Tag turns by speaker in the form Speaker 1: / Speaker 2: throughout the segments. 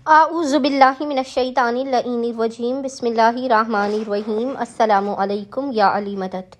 Speaker 1: اعوذ باللہ من الشیطان اللعین الرجیم بسم اللہ الرحمن الرحیم السلام علیکم یا علی مدد۔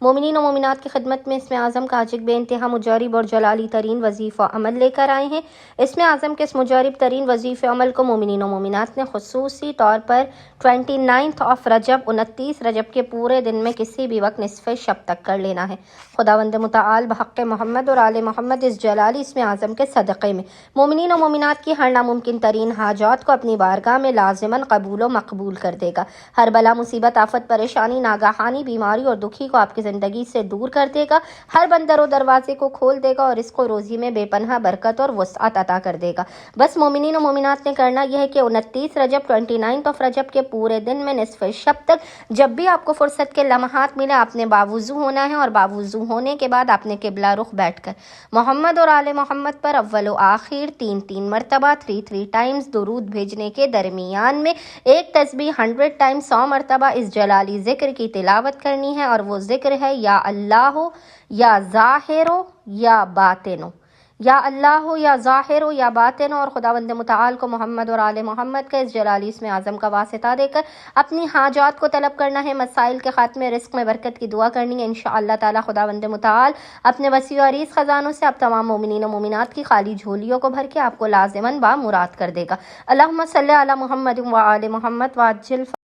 Speaker 1: مومنین و مومنات کی خدمت میں اسم اعظم کا آج بے انتہا مجرب اور جلالی ترین وظیفہ عمل لے کر آئے ہیں۔ اسم اعظم کے اس مجرب ترین وظیفہ عمل کو مومنین و مومنات نے خصوصی طور پر 29 رجب 29 رجب کے پورے دن میں کسی بھی وقت نصف شب تک کر لینا ہے۔ خداوند متعال بحق محمد اور آل محمد اس جلالی اسم اعظم کے صدقے میں مومنین و مومنات کی ہر ناممکن ترین حاجات کو اپنی بارگاہ میں لازماً قبول و مقبول کر دے گا۔ ہر بلا مصیبت آفت پریشانی ناگہانی بیماری اور دکھی کو آپ کی زندگی سے دور کر دے گا۔ ہر بندر و دروازے کو کھول دے گا اور رزق و روزی میں بے پناہ برکت اور وسعت عطا کر دے گا۔ بس مومنین و مومنات نے کرنا یہ ہے کہ 29 رجب 29 رجب کے پورے دن میں نصف شب تک جب بھی آپ کو فرصت کے لمحات ملے آپ نے باوضو ہونا ہے، اور باوضو ہونے کے بعد آپ نے قبلہ رخ بیٹھ کر محمد اور آل محمد پر اول و آخر 3 مرتبہ 3 ٹائمز درود بھیجنے کے درمیان میں ایک تسبیح 100 ٹائمز 100 مرتبہ اس جلالی ذکر کی تلاوت کرنی ہے، اور وہ ذکر ہے یا اللہ یا ظاہر یا باطن، یا اللہ یا ظاہر یا باطن، اور خداوند متعال کو محمد اور آل محمد کا اس جلالی اسم اعظم کا واسطہ دے کر اپنی حاجات کو طلب کرنا ہے، مسائل کے خاتمے رزق میں برکت کی دعا کرنی ہے۔ انشاءاللہ تعالی خداوند متعال اپنے وسیع و عریض خزانوں سے اب تمام مومنین و مومنات کی خالی جھولیوں کو بھر کے آپ کو لازماً بامراد کر دے گا۔ اللہم صلی علی محمد و آل محمد وعجل